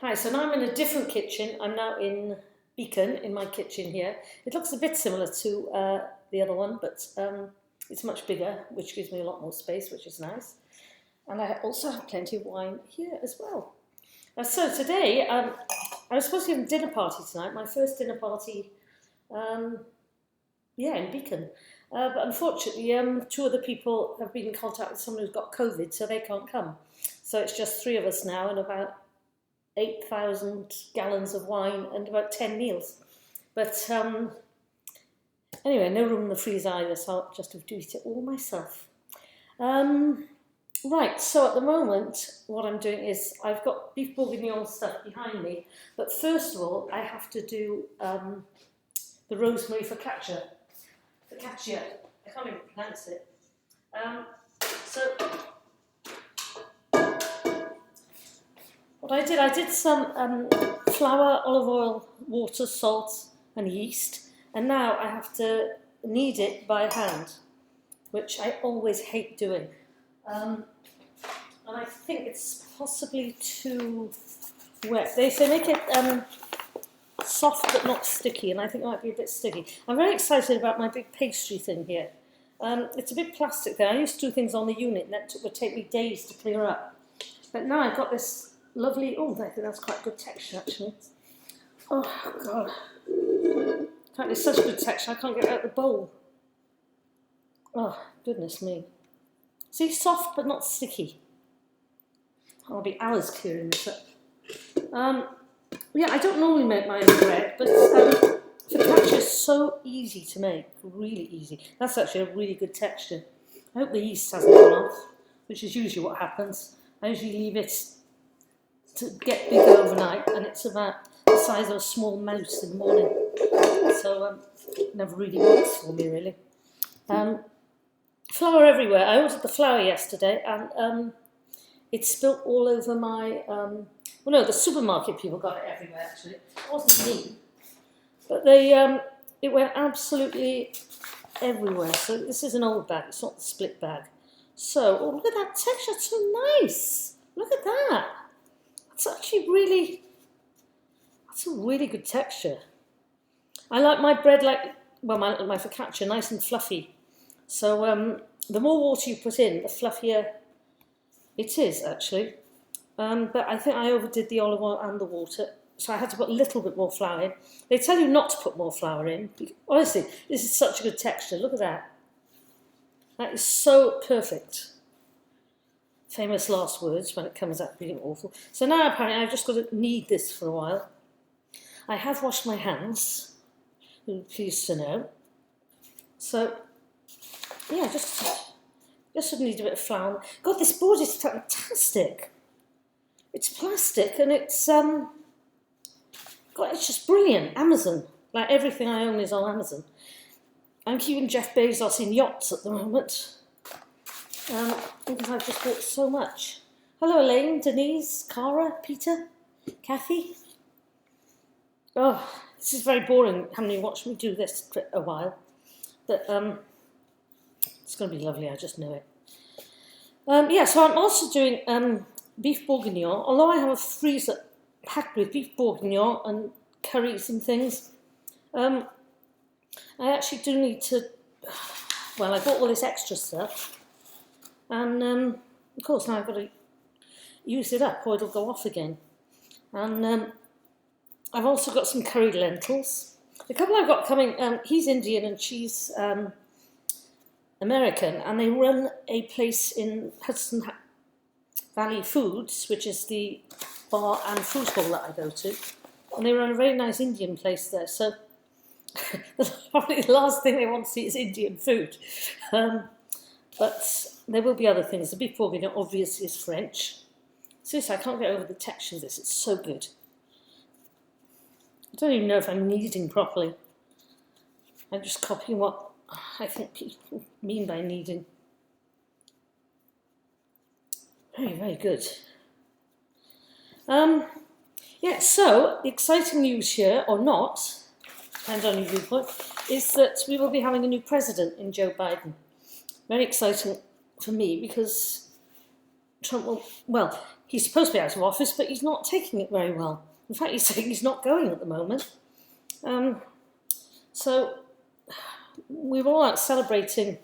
Hi, so now I'm in a different kitchen. I'm now in Beacon, in my kitchen here. It looks a bit similar to the other one, but it's much bigger, which gives me a lot more space, which is nice. And I also have plenty of wine here as well. So today, I was supposed to have a dinner party tonight, my first dinner party, um, in Beacon. But unfortunately, two other people have been in contact with someone who's got COVID, so they can't come. So it's just three of us now and about 8,000 gallons of wine and about 10 meals. But anyway, no room in the freezer either, so I'll just have to eat it all myself. Right, so at the moment, what I'm doing is I've got beef bourguignon stuff behind me, but first of all, I have to do the rosemary focaccia. Focaccia, I can't even pronounce it. So what I did some flour, olive oil, water, salt and yeast, and now I have to knead it by hand, which I always hate doing. And I think it's possibly too wet. They say make it soft but not sticky, and I think it might be a bit sticky. I'm very excited about my big pastry thing here. It's a bit plastic there. I used to do things on the unit, and that would take me days to clear up. But now I've got this lovely, I think that's quite good texture actually. Oh God. In fact, it's such a good texture, I can't get it out of the bowl. Oh, goodness me. See, soft but not sticky. I'll be hours clearing this up. Yeah, I don't normally make my own bread, but focaccia is so easy to make, really easy. That's actually a really good texture. I hope the yeast hasn't gone off, which is usually what happens. I usually leave it to get big overnight, and it's about the size of a small mouse in the morning. So it never really works for me, really. Flour everywhere. I ordered the flour yesterday, and it spilt all over my... well, no, the supermarket people got it everywhere, actually. It wasn't me. But it went absolutely everywhere. So this is an old bag. It's not the split bag. So, oh, look at that texture. It's so nice. Look at that. It's actually really... That's a really good texture. I like my bread my focaccia, nice and fluffy. So the more water you put in, the fluffier it is, actually. But I think I overdid the olive oil and the water, so I had to put a little bit more flour in. They tell you not to put more flour in. Honestly, this is such a good texture. Look at that. That is so perfect. Famous last words when it comes out being awful. So now apparently I've just got to knead this for a while. I have washed my hands, you're pleased to know. So, yeah, just need a bit of flour. God, this board is fantastic. It's plastic and it's God, it's just brilliant. Amazon, like everything I own is on Amazon. I'm keeping Jeff Bezos in yachts at the moment because I've just bought so much. Hello, Elaine, Denise, Cara, Peter, Kathy. Oh, this is very boring having you watch me do this for a while, but it's going to be lovely. I just know it. Yeah, so I'm also doing beef bourguignon, although I have a freezer packed with beef bourguignon and curries and things. I actually do need to, well, I bought all this extra stuff, and of course now I've got to use it up or it'll go off again. And I've also got some curried lentils. The couple I've got coming, he's Indian and she's American, and they run a place in Hudson Valley Foods, which is the bar and food hall that I go to, and they run a very nice Indian place there. So probably the last thing they want to see is Indian food, but there will be other things. The beef bourguignon obviously is French. Seriously, I can't get over the texture of this. It's so good. I don't even know if I'm kneading properly. I'm just copying what I think people mean by kneading. Very, very good. Yeah, so the exciting news here, or not, depends on your viewpoint, is that we will be having a new president in Joe Biden. Very exciting for me because Trump will, well, he's supposed to be out of office, but he's not taking it very well. In fact, he's saying he's not going at the moment. So we were all out celebrating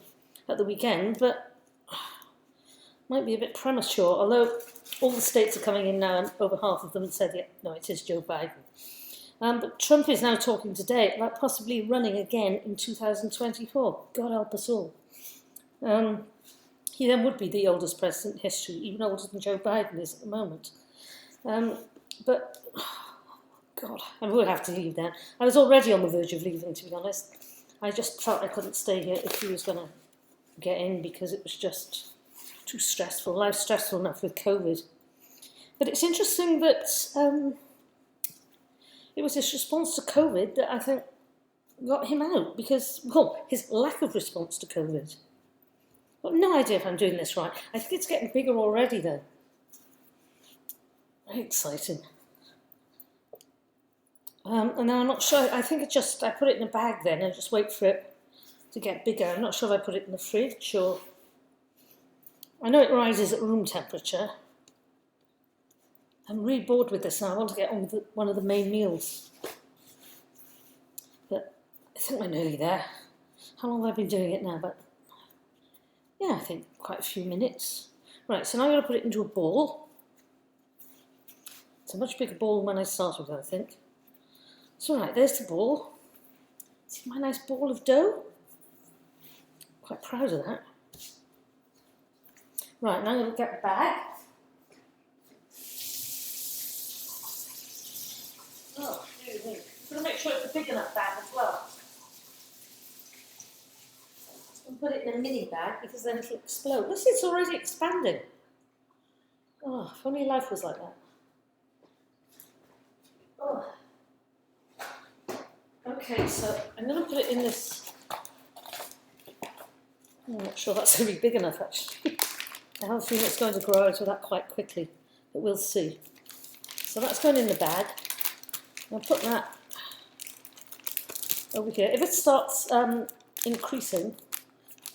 at the weekend, but might be a bit premature, although all the states are coming in now and over half of them have said, yeah, no, it is Joe Biden. But Trump is now talking today about possibly running again in 2024. God help us all. He then would be the oldest president in history, even older than Joe Biden is at the moment. But, God, I will have to leave then. I was already on the verge of leaving, to be honest. I just felt I couldn't stay here if he was going to get in because it was just too stressful. Life's stressful enough with COVID. But it's interesting that it was his response to COVID that I think got him out because, well, his lack of response to COVID. I've got no idea if I'm doing this right. I think it's getting bigger already, though. Very exciting. And now I'm not sure. I think I put it in a bag then and just wait for it to get bigger. I'm not sure if I put it in the fridge or... I know it rises at room temperature. I'm really bored with this now. I want to get on with one of the main meals. But I think we're nearly there. How long have I been doing it now? But yeah, I think quite a few minutes. Right, so now I'm going to put it into a bowl. It's a much bigger bowl than when I started with, I think. So right, there's the bowl. See my nice ball of dough? Quite proud of that. Right, now I'm going to get the bag. Oh, there you go. I'm going to make sure it's a big enough bag as well. And put it in a mini bag because then it'll explode. Look, it's already expanding. Oh, if only life was like that. Oh. Okay, so I'm going to put it in this. I'm not sure that's going to be big enough actually. I have a feeling it's going to grow out of that quite quickly, but we'll see. So that's going in the bag. I'll put that over here. If it starts increasing,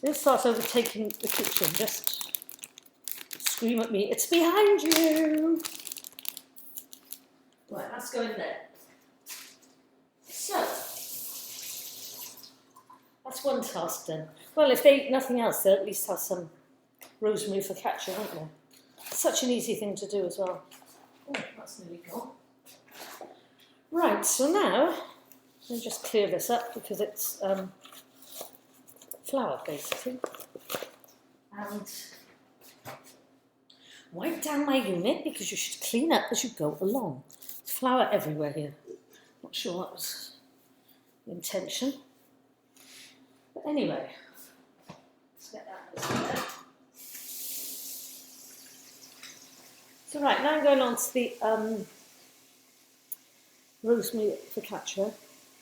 if it starts overtaking the kitchen, just scream at me, it's behind you! Right, that's going there. So, that's one task done. Well, if they eat nothing else, they'll at least have some Rosemary Focaccia, won't they? Such an easy thing to do as well. Oh, that's nearly gone. Right, so now, let me just clear this up because it's flour, basically. And wipe down my unit because you should clean up as you go along. There's flour everywhere here. Not sure that was the intention. But anyway, let's get that there. So right, now I'm going on to the Rosemary Focaccia.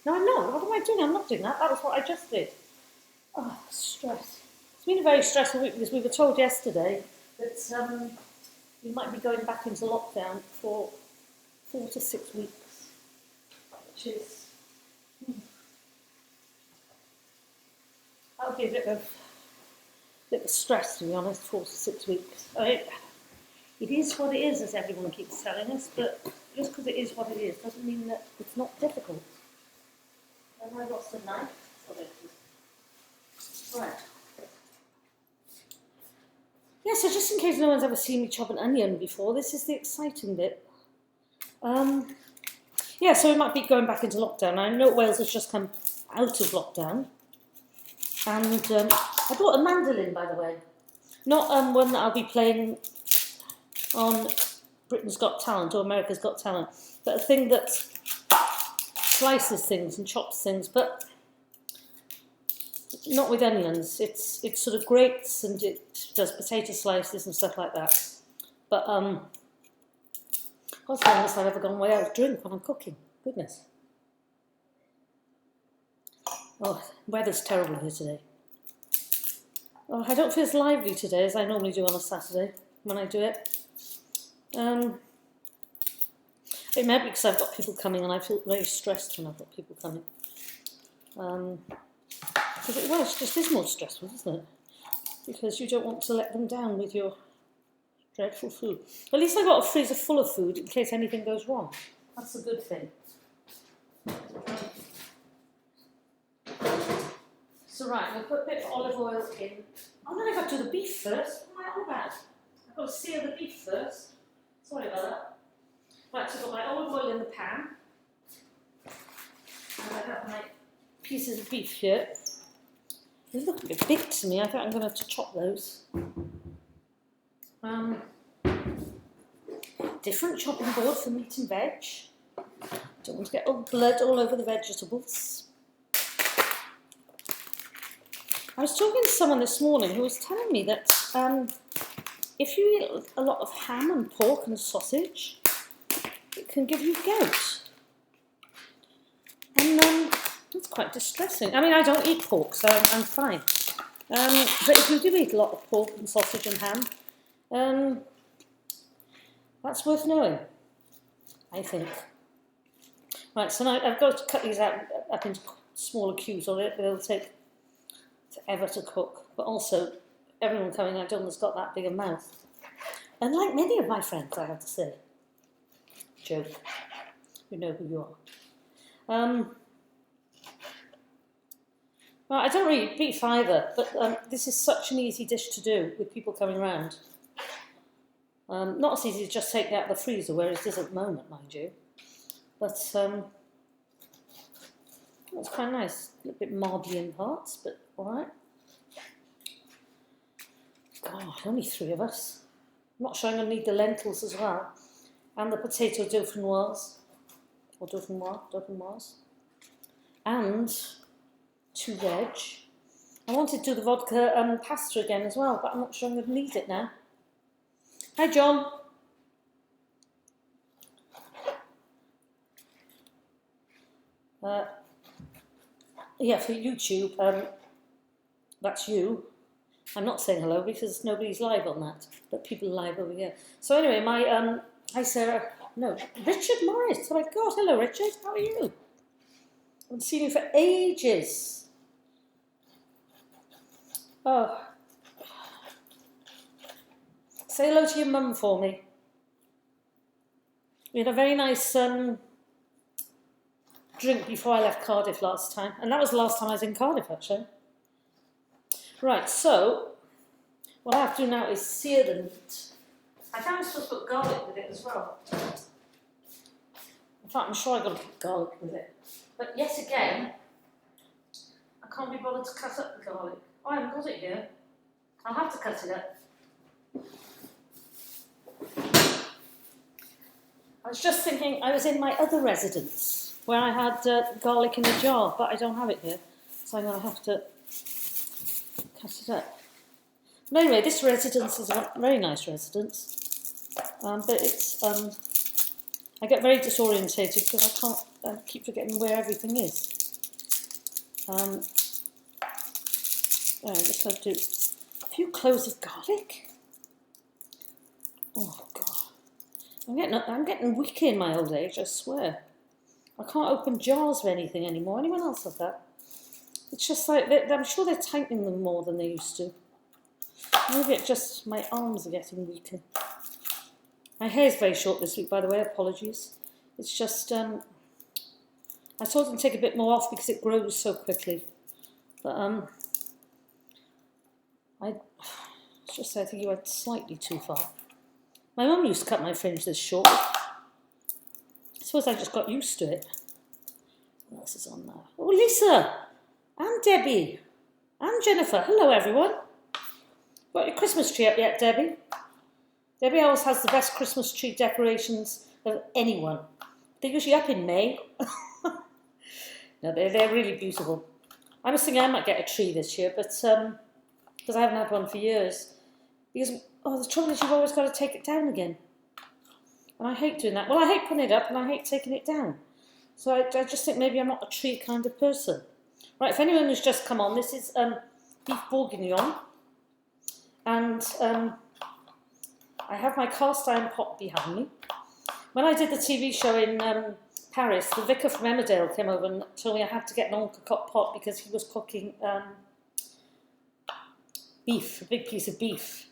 No, I'm not. What am I doing? I'm not doing that. That was what I just did. Oh, stress. It's been a very stressful week because we were told yesterday that we might be going back into lockdown for 4 to 6 weeks, which is... That'll be a bit of stress, to be honest, 4 to 6 weeks. I mean, it is what it is, as everyone keeps telling us, but just because it is what it is doesn't mean that it's not difficult. And I lost a knife. Right. Yeah, so just in case no one's ever seen me chop an onion before, this is the exciting bit. Yeah, so we might be going back into lockdown. I know Wales has just come out of lockdown. And I bought a mandolin, by the way. Not one that I'll be playing on Britain's Got Talent or America's Got Talent, but a thing that slices things and chops things, but not with onions. It sort of grates and it does potato slices and stuff like that. But what's the longest I've ever gone without a drink when I'm cooking? Goodness. Oh, weather's terrible here today. Oh, I don't feel as lively today as I normally do on a Saturday when I do it. It might be because I've got people coming and I feel very stressed when I've got people coming. Because it just is more stressful, isn't it? Because you don't want to let them down with your Dreadful food. At least I got a freezer full of food in case anything goes wrong. That's a good thing. So right, we'll put a bit of olive oil in. Oh no, I've got to do the beef first. What am I on about? I've got to sear the beef first. Sorry about that. Right, so I've got my olive oil in the pan. And I have my pieces of beef here. They look a bit big to me. I think I'm going to have to chop those. Different chopping board for meat and veg. Don't want to get blood all over the vegetables. I was talking to someone this morning who was telling me that if you eat a lot of ham and pork and sausage, it can give you gout. And that's quite distressing. I mean, I don't eat pork, so I'm fine. But if you do eat a lot of pork and sausage and ham, that's worth knowing, I think. Right, so now I've got to cut these out up into smaller cubes, or they'll take forever to cook. But also, everyone coming out has got that big a mouth. Unlike many of my friends, I have to say. Joke. You know who you are. Well, I don't really eat beef either, but this is such an easy dish to do with people coming around. Not as easy as just taking it out of the freezer, where it is at the moment, mind you. But it's quite nice. A little bit marbly in parts, but alright. God, only 3 of us. I'm not sure I'm going to need the lentils as well. And the potato dauphinoise. Or dauphinoise. And 2 veg. I wanted to do the vodka pasta again as well, but I'm not sure I'm going to need it now. Hi, John. Yeah, for YouTube, that's you. I'm not saying hello because nobody's live on that, but people are live over here. So anyway, hi Sarah. No, Richard Morris. Oh my God, hello Richard. How are you? I haven't seen you for ages. Oh. Say hello to your mum for me. We had a very nice drink before I left Cardiff last time. And that was the last time I was in Cardiff, actually. Right, so what I have to do now is sear the meat. I found I'm supposed to put garlic with it as well. In fact, I'm sure I've got to put garlic with it. But yet again, I can't be bothered to cut up the garlic. Oh, I haven't got it here. I'll have to cut it up. I was just thinking, I was in my other residence where I had garlic in a jar, but I don't have it here, so I'm going to have to cut it up. But anyway, this residence is a very nice residence, but it's I get very disorientated because I can't keep forgetting where everything is. I'm just going to do a few cloves of garlic. Oh God. I'm getting weak in my old age, I swear. I can't open jars of anything anymore. Anyone else have that? It's just like, I'm sure they're tightening them more than they used to. Maybe it's just my arms are getting weaker. My hair's very short this week, by the way, apologies. It's just, I told them to take a bit more off because it grows so quickly. But, I think you went slightly too far. My mum used to cut my fringe this short. I suppose I just got used to it. What else is on now? Oh, Lisa! And Debbie! And Jennifer. Hello, everyone. Got your Christmas tree up yet, Debbie? Debbie always has the best Christmas tree decorations of anyone. They're usually up in May. No, they're really beautiful. I was thinking I might get a tree this year, but because I haven't had one for years. Because the trouble is you've always got to take it down again. And I hate doing that. Well, I hate putting it up and I hate taking it down. So I just think maybe I'm not a tree kind of person. Right, if anyone who's just come on, this is beef bourguignon. And I have my cast iron pot behind me. When I did the TV show in Paris, the vicar from Emmerdale came over and told me I had to get an Uncle pot because he was cooking beef, a big piece of beef.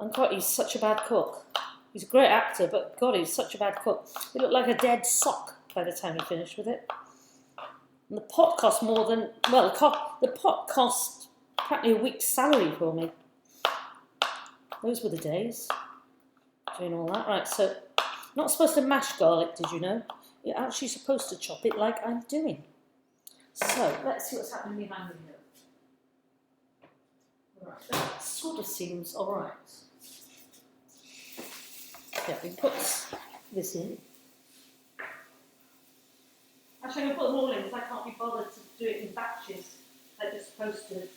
And God, he's such a bad cook. He's a great actor, but God, he's such a bad cook. He looked like a dead sock by the time he finished with it. And the pot cost more than, well, the pot cost practically a week's salary for me. Those were the days. Doing all that. Right, so, not supposed to mash garlic, did you know? You're actually supposed to chop it like I'm doing. So, let's see what's happening behind me here. Right, that sort of seems alright. Yeah, we put this in. Actually, I'm going to put them all in because I can't be bothered to do it in batches like you're supposed to.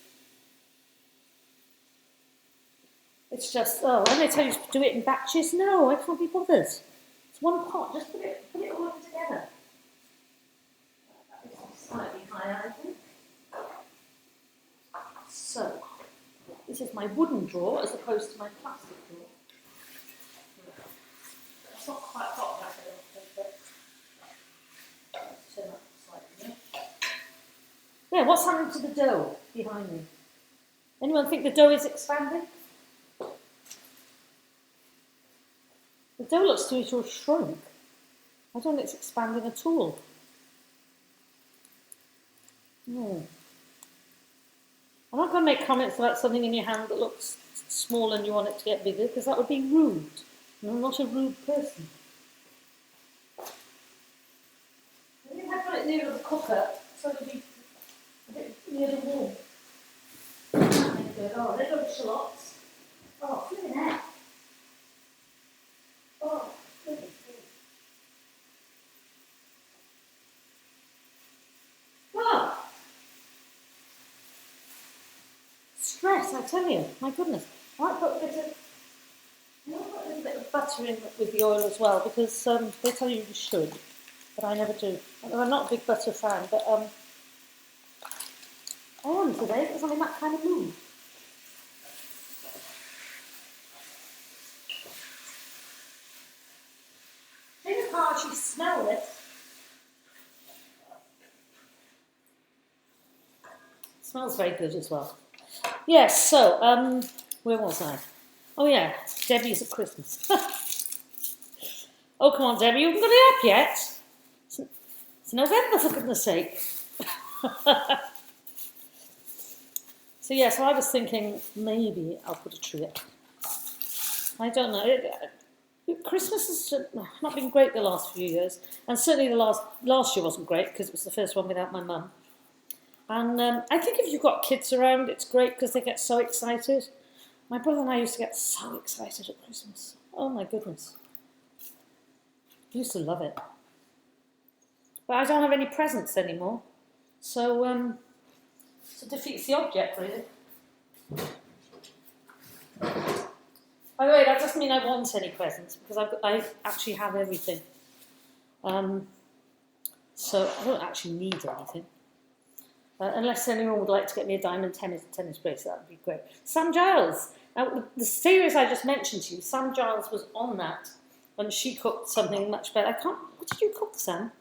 It's just, oh, when they tell you to do it in batches, no, I can't be bothered. It's one pot, just put it all together. That is slightly higher, I think. So, this is my wooden drawer as opposed to my plastic drawer. It's not quite hot back there, but turn up slightly. Yeah, what's happening to the dough behind me? Anyone think the dough is expanding? The dough looks to me to have shrunk. I don't think it's expanding at all. No. I'm not going to make comments about something in your hand that looks small and you want it to get bigger, because that would be rude. And I'm not a rude person. I think I put it near the cooker so it'll be a bit near the wall. Oh, there go the shallots. Oh, flipping heck. Oh, flipping heck. Oh! Stress, I tell you. My goodness. I might put a little bit of butter in with the oil as well, because they tell you should, but I never do. I'm not a big butter fan, but I am today because I'm in that kind of mood. I think I can't actually smell it. It smells very good as well. Yes, so, where was I? Oh yeah, Debbie's at Christmas. Oh, come on, Debbie, you haven't got it up yet. It's November, for goodness sake. So yeah, so I was thinking maybe I'll put a tree up. I don't know. Christmas has not been great the last few years, and certainly the last year wasn't great because it was the first one without my mum. And I think if you've got kids around, it's great because they get so excited. My brother and I used to get so excited at Christmas. Oh my goodness. I used to love it. But I don't have any presents anymore. So it defeats the object, really. By the way, that doesn't mean I want any presents, because I actually have everything. So I don't actually need anything. Unless anyone would like to get me a diamond tennis bracelet, that would be great. Sam Giles. Now, the series I just mentioned to you, Sam Giles was on that when she cooked something much better. What did you cook, Sam?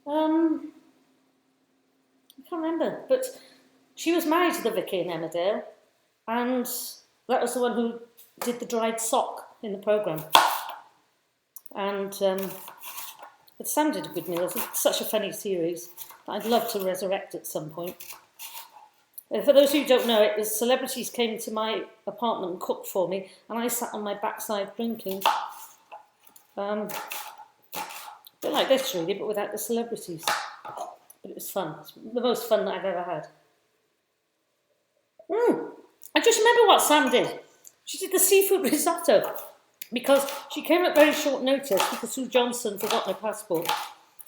I can't remember. But she was married to the Vicky in Emmerdale, and that was the one who did the dried sock in the programme. And but Sam did a good meal. It's such a funny series that I'd love to resurrect at some point. For those who don't know it, celebrities came to my apartment and cooked for me, and I sat on my backside drinking. A bit like this, really, but without the celebrities. But it was fun. It's the most fun that I've ever had. I just remember what Sam did. She did the seafood risotto, because she came at very short notice because Sue Johnson forgot my passport.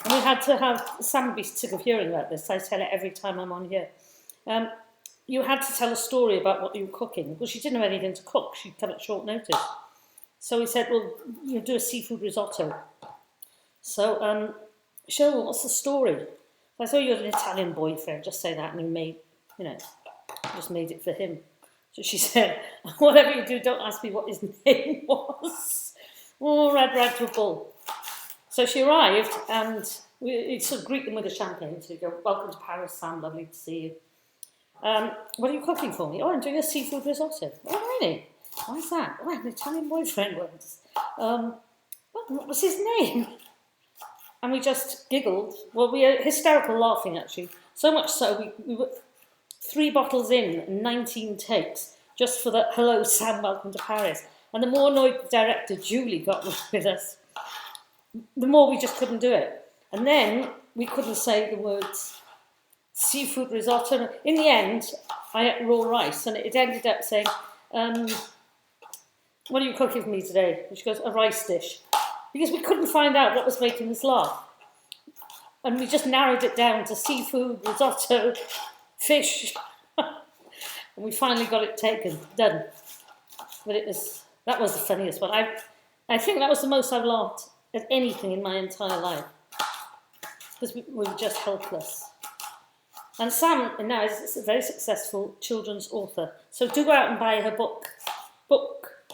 And we had to have, Sam would be sick of hearing about this, I tell it every time I'm on here. You had to tell a story about what you were cooking. Well, she didn't have anything to cook, she'd come at short notice. So we said, well, do a seafood risotto. So, Cheryl, what's the story? So I thought you had an Italian boyfriend, just say that, and you made, just made it for him. So she said, whatever you do, don't ask me what his name was. Oh, red rag to a bull. So she arrived, and we sort of greet them with a champagne. So you go, welcome to Paris, Sam, lovely to see you. What are you cooking for me? Oh, I'm doing a seafood risotto. Oh, really? Why's that? Oh, an Italian boyfriend once. What was his name? And we just giggled. Well, we were hysterical laughing, actually. So much so, we were 3 bottles in and 19 takes just for the hello, Sam, welcome to Paris. And the more annoyed the director, Julie, got with us, the more we just couldn't do it. And then we couldn't say the words seafood risotto. In the end, I ate raw rice, and it ended up saying, what are you cooking for me today? And she goes, a rice dish. Because we couldn't find out what was making us laugh. And we just narrowed it down to seafood, risotto, fish. And we finally got it done. But that was the funniest one. I think that was the most I've laughed at anything in my entire life. Because we were just helpless. And Sam now is a very successful children's author. So do go out and buy her book.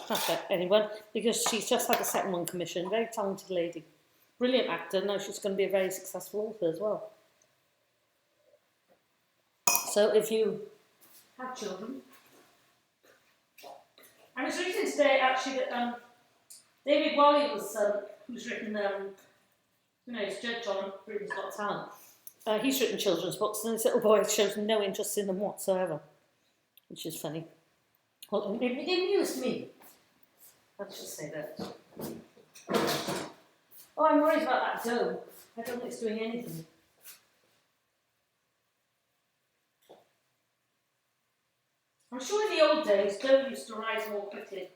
That's it, anyone. Because she's just had the second one commissioned. Very talented lady. Brilliant actor. Now she's going to be a very successful author as well. So if you have children. I was reading today actually that David Wally was, who's written, he's judge on Britain's Got Talent. He's written children's books, and this little boy shows no interest in them whatsoever, which is funny. Well, it amused me. Let's just say that. Oh, I'm worried about that dough. I don't think it's doing anything. I'm sure in the old days, dough used to rise more quickly.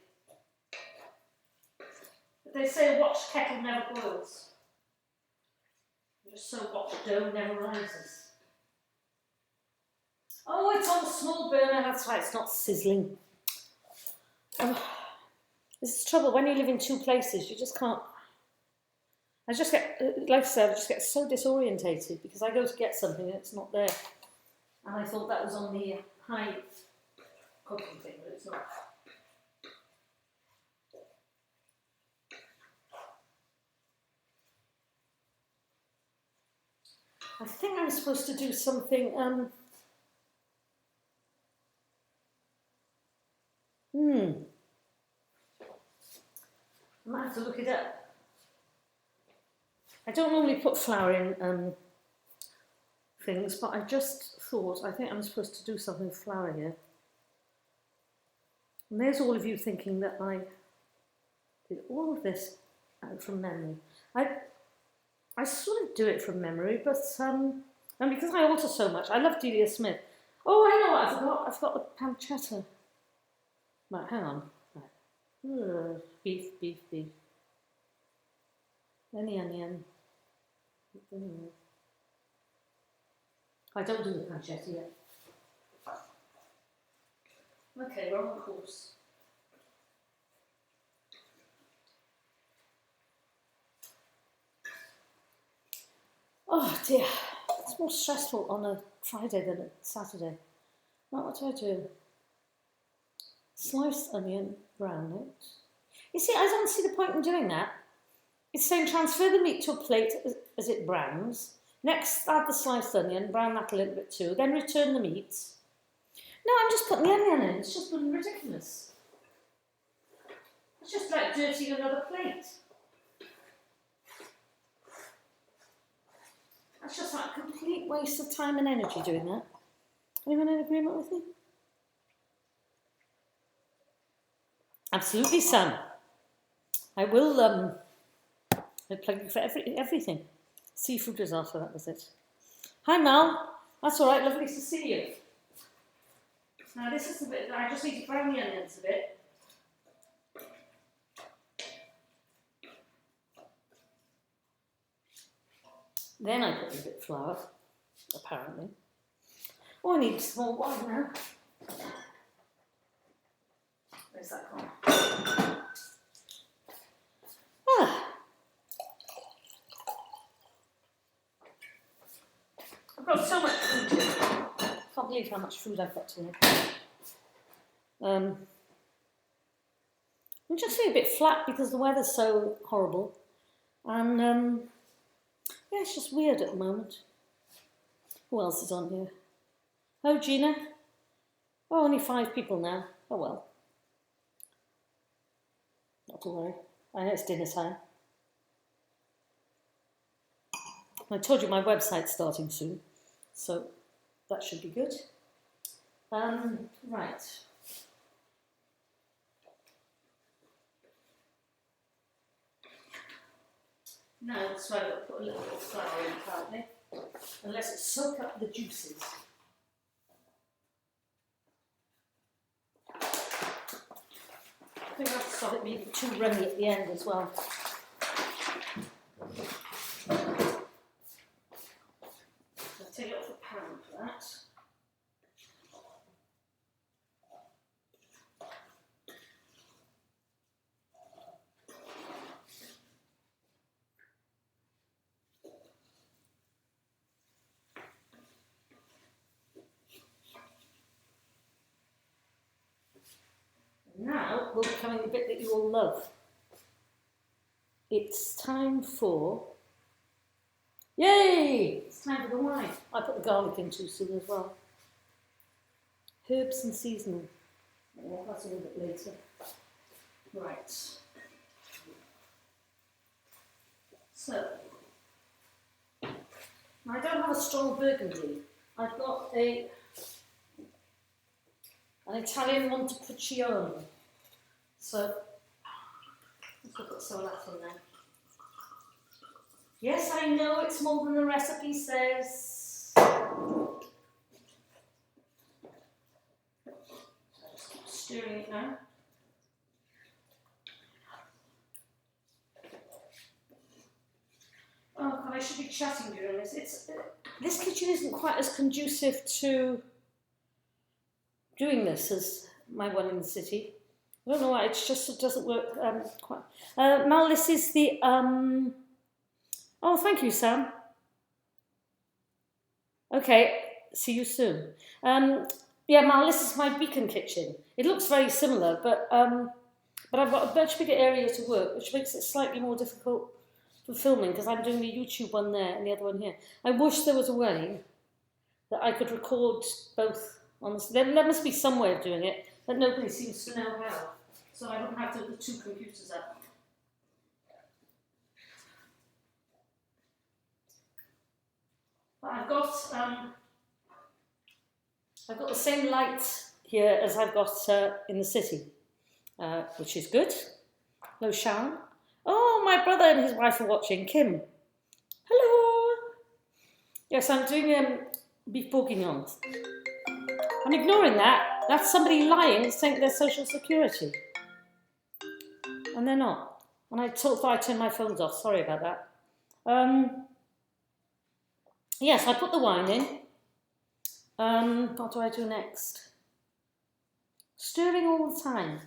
But they say a watched kettle never boils. Just so watched dough never rises. Oh, it's on the small burner. That's right, it's not sizzling. This is the trouble. When you live in 2 places, you just can't. I just get, like I said, I just get so disorientated because I go to get something and it's not there. And I thought that was on the high cooking thing, but it's not. I think I'm supposed to do something. I might have to look it up. I don't normally put flour in things, but I just thought, I think I'm supposed to do something with flour here. And there's all of you thinking that I did all of this from memory. I sort of do it from memory, but and because I alter so much, I love Delia Smith. Oh, I know what I forgot. I forgot the pancetta. Right, hang on. Right. Beef. Onion. I don't do the pancetta yet. Okay, we're on course. Oh dear, it's more stressful on a Friday than a Saturday. Right, what do I do? Sliced onion, brown it. You see, I don't see the point in doing that. It's saying transfer the meat to a plate as it browns. Next, add the sliced onion, brown that a little bit too. Then return the meat. No, I'm just putting the onion in. It's just been ridiculous. It's just like dirtying another plate. That's just like a complete waste of time and energy doing that. Anyone in agreement with me? Absolutely, Sam. I will plug you for everything. Seafood risotto, that was it. Hi, Mal. That's all right. Lovely to see you. Now, this is a bit. I just need to brown the onions a bit. Then I put a bit of flour, apparently. Oh, I need some more wine now. Where's that gone? I've got so much food. I can't believe how much food I've got to make. I'm just feeling a bit flat because the weather's so horrible. And yeah, it's just weird at the moment. Who else is on here? Oh, Gina. Oh, only 5 people now. Oh well. Not to worry. I know it's dinner time. I told you my website's starting soon, so that should be good. Right. Now, so I've got to put a little bit of flour in apparently, unless it soak up the juices. I think I have to stop it being too runny at the end as well. I'll take it off the pan for that. Now we'll be coming to the bit that you all love. It's time for... Yay! It's time for the wine. I put the garlic in too soon as well. Herbs and seasoning. Yeah, that's a little bit later. Right. So, I don't have a strong Burgundy. I've got an Italian Montepulciano. So, let's put some of that in there. Yes, I know it's more than the recipe says. Just keep stirring it now. Oh God, I should be chatting during this. This kitchen isn't quite as conducive to doing this as my one in the city. I don't know why, it's just, it doesn't work quite. Mal, this is the, oh, thank you, Sam. Okay, see you soon. Yeah, Mal, this is my beacon kitchen. It looks very similar, but I've got a much bigger area to work, which makes it slightly more difficult for filming, because I'm doing the YouTube one there and the other one here. I wish there was a way that I could record both on this. There must be some way of doing it, but nobody seems to know how. So I don't have to put two computers up. But I've got the same light here as I've got in the city, which is good. Hello, Sharon. Oh, my brother and his wife are watching. Kim. Hello. Yes, I'm doing beef bourguignon. I'm ignoring that. That's somebody lying saying they're social security. And they're not. And I thought I turned my phones off. Sorry about that. Yes, I put the wine in. What do I do next? Stirring all the time.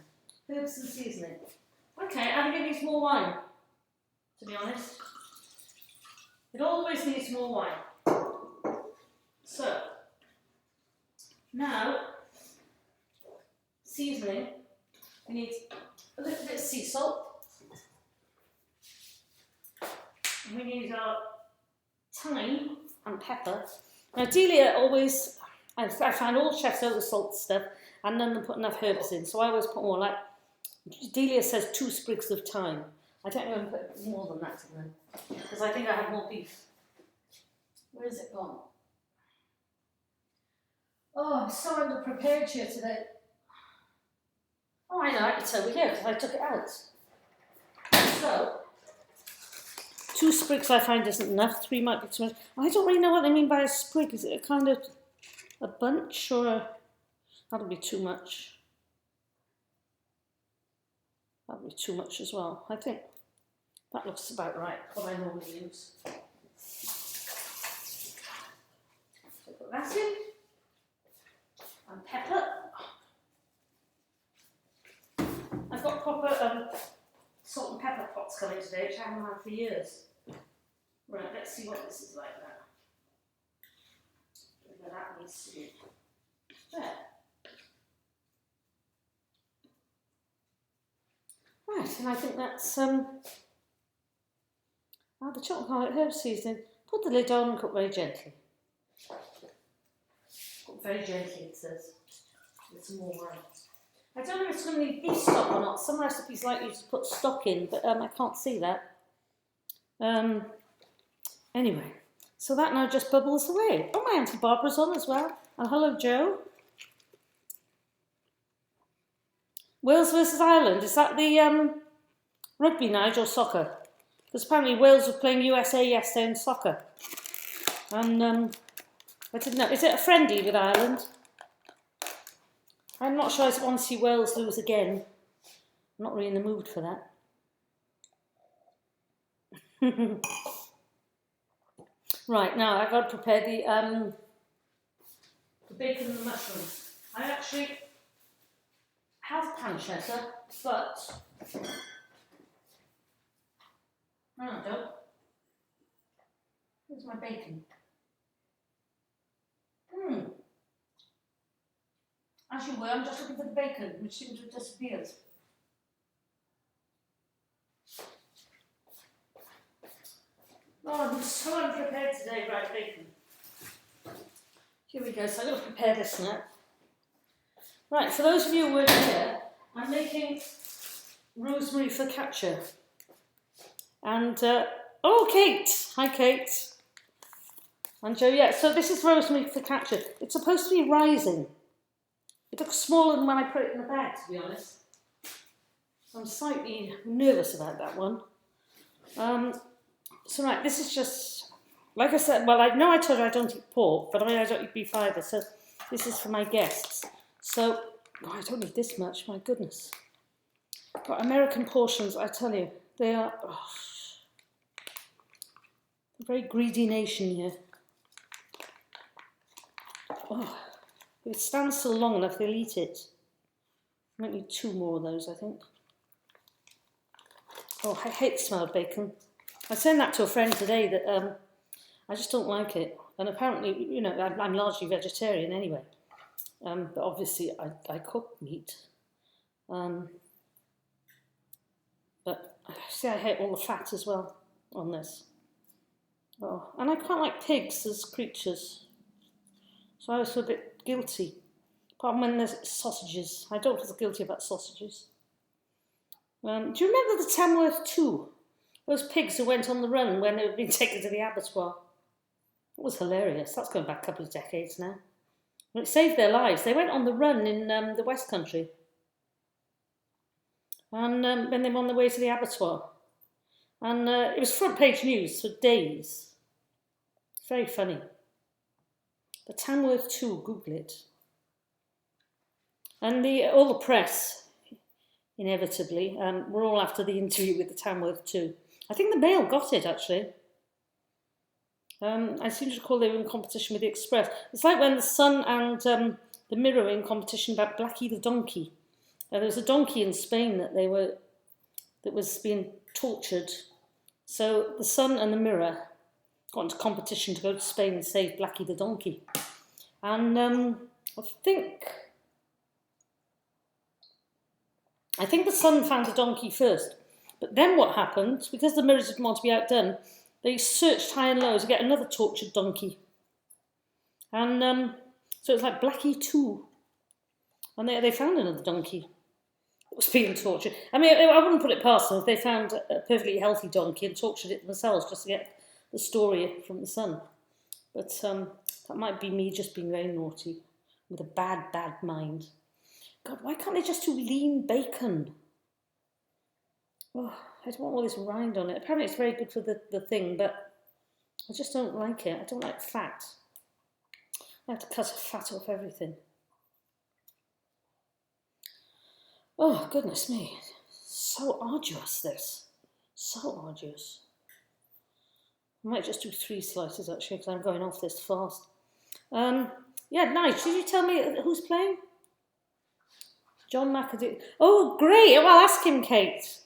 Herbs and seasoning. Okay, I think it needs more wine, to be honest. It always needs more wine. So, now, seasoning. We need a little bit of sea salt. And we need our thyme and pepper. Now, Delia always, I find all chefs over salt stuff and none of them put enough herbs in, so I always put more, like, Delia says 2 sprigs of thyme. I don't know if I put more than that in them, because I think I have more beef. Where is it gone? Oh, I'm so underprepared here today. Oh, I know, it's over here, because I took it out. So, 2 sprigs I find isn't enough, 3 might be too much. I don't really know what they mean by a sprig. Is it a kind of a bunch, or that'll be too much? That'll be too much as well. I think that looks about right, what I normally use. So put that in. And pepper. I've got proper salt and pepper pots coming today, which I haven't had for years. Right, let's see what this is like now. Whether that needs to be there. Right, and I think that's the chocolate garlic herb seasoning. Put the lid on and cook very gently. Cook very gently, it says, with some more wine. I don't know if it's going to need beef stock or not. Some recipes like you to put stock in, but I can't see that. Anyway, so that now just bubbles away. Oh, my Auntie Barbara's on as well. And hello, Joe. Wales versus Ireland. Is that the rugby, Nigel, or soccer? Because apparently Wales were playing USA yesterday in soccer. And I didn't know. Is it a friendly with Ireland? I'm not sure I want to see Wales lose again. I'm not really in the mood for that. Right, now I've got to prepare the bacon and the mushrooms. I actually have pancetta, but no, I don't. Where's my bacon? As you were, I'm just looking for the bacon, which seems to have disappeared. Oh, I'm so unprepared today, right, bacon. Here we go, so I'm going to prepare this now. Right, for those of you who weren't here, I'm making rosemary focaccia. And, oh, Kate! Hi, Kate. And Joe, yeah, so this is rosemary focaccia. It's supposed to be rising. It looks smaller than when I put it in the bag, to be honest. So I'm slightly nervous about that one. So right, this is just, like I said, well, I know I told you I don't eat pork, but I don't eat beef either, so this is for my guests. So, oh, I don't need this much, my goodness. But American portions, I tell you, they are, a very greedy nation here. Oh, if it stands still long enough, they'll eat it. I might need 2 more of those, I think. Oh, I hate the smell of bacon. I was saying that to a friend today that I just don't like it. And apparently, you know, I'm largely vegetarian anyway. But obviously, I cook meat. But see, I hate all the fat as well on this. Oh, and I quite like pigs as creatures. So I was feel a bit guilty. Apart from when there's sausages. I don't feel guilty about sausages. Do you remember the Tamworth 2? Those pigs who went on the run when they were being taken to the abattoir. It was hilarious. That's going back a couple of decades now. And it saved their lives. They went on the run in the West Country. And when they were on their way to the abattoir. And it was front page news for days. Very funny. The Tamworth 2, Google it. And all the press, inevitably, were all after the interview with the Tamworth 2. I think the Mail got it, actually. I seem to recall they were in competition with the Express. It's like when the Sun and the Mirror were in competition about Blackie the donkey. There was a donkey in Spain that was being tortured. So the Sun and the Mirror got into competition to go to Spain and save Blackie the donkey. And I think the Sun found a donkey first. But then what happened, because the Mirrors didn't want to be outdone, they searched high and low to get another tortured donkey. And so it was like Blackie 2. And they found another donkey that was being tortured. I mean, I wouldn't put it past them if they found a perfectly healthy donkey and tortured it themselves just to get the story from the Sun. But that might be me just being very naughty with a bad, bad mind. God, why can't they just do lean bacon? Oh, I don't want all this rind on it. Apparently it's very good for the thing, but I just don't like it. I don't like fat. I have to cut fat off everything. Oh, goodness me. So arduous, this. So arduous. I might just do 3 slices, actually, because I'm going off this fast. Yeah, nice. Did you tell me who's playing? John McAdoo. Oh, great. Well, ask him, Kate.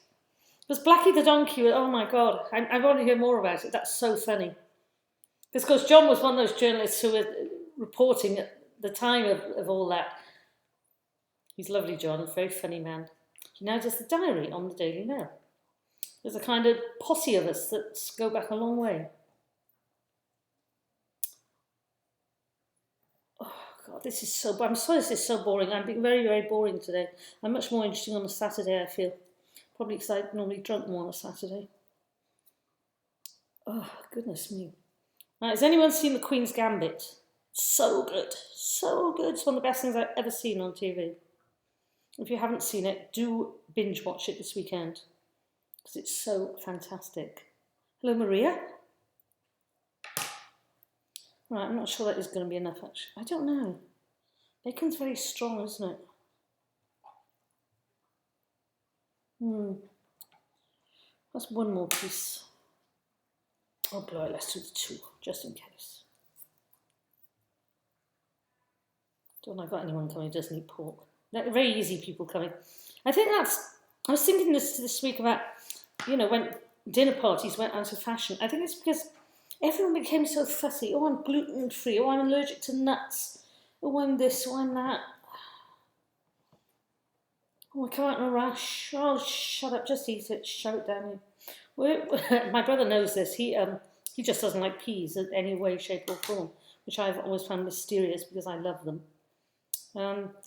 Because Blackie the donkey, oh my God, I want to hear more about it. That's so funny. Because, of course, John was one of those journalists who were reporting at the time of all that. He's lovely, John, a very funny man. He now does the diary on the Daily Mail. There's a kind of posse of us that go back a long way. Oh, God, God, this is so. I'm sorry, this is so boring. I'm being very, very boring today. I'm much more interesting on a Saturday, I feel. Probably because I normally drink more on a Saturday. Oh, goodness me. Right, has anyone seen The Queen's Gambit? So good. So good. It's one of the best things I've ever seen on TV. If you haven't seen it, do binge watch it this weekend. Because it's so fantastic. Hello, Maria. Right, I'm not sure that is going to be enough, actually. I don't know. Bacon's very strong, isn't it? That's one more piece. Oh, blow it. Let's do the 2, just in case. Don't know if I've got anyone coming who doesn't eat pork. They're very easy people coming. I think that's... I was thinking this week about, you know, when dinner parties went out of fashion. I think it's because everyone became so fussy. Oh, I'm gluten-free. Oh, I'm allergic to nuts. Oh, I'm this. Oh, I'm that. Oh, I come out in a rash. Oh, shut up. Just eat it. Shove it down you. My brother knows this. He just doesn't like peas in any way, shape or form, which I've always found mysterious because I love them.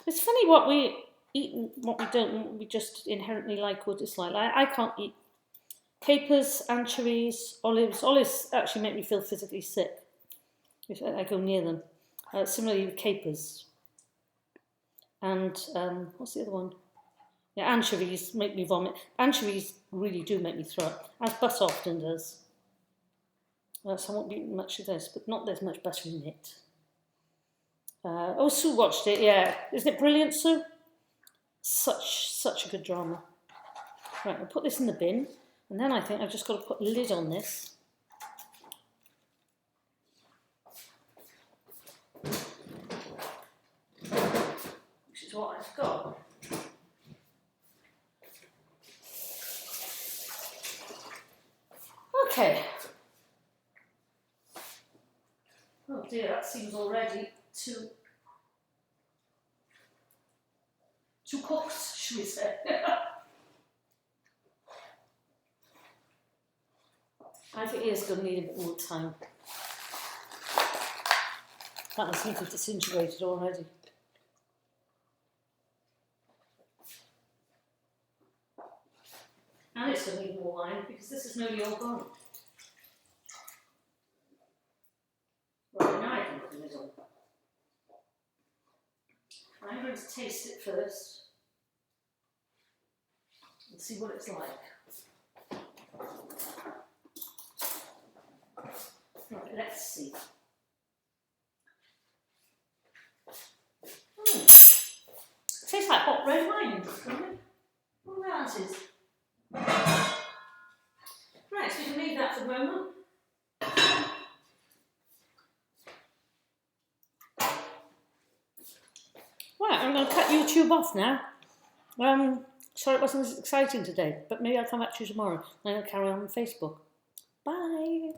It's funny what we eat and what we don't, and what we just inherently like or dislike. I can't eat capers, anchovies, olives. Olives actually make me feel physically sick if I go near them. Similarly with capers. And what's the other one? Yeah, anchovies make me vomit. Anchovies really do make me throw up, as butter often does. So I won't be eating much of this, but not there's much butter in it. Sue watched it, yeah. Isn't it brilliant, Sue? Such a good drama. Right, I'll put this in the bin, and then I think I've just got to put a lid on this. Which is what I've got. Okay. Oh dear, that seems already too cooked, should we say. I think it is going to need a bit more time. That one seems to have disintegrated already. And it's going to need more wine because this is nearly all gone. Right, now I can put the lid on. I'm going to taste it first and see what it's like. Right, let's see. Tastes like hot red wine, doesn't it? Oh, that is. Right, so we can leave that for a moment. Right, I'm going to cut YouTube off now. Sorry it wasn't as exciting today, but maybe I'll come back to you tomorrow and I'll carry on Facebook. Bye.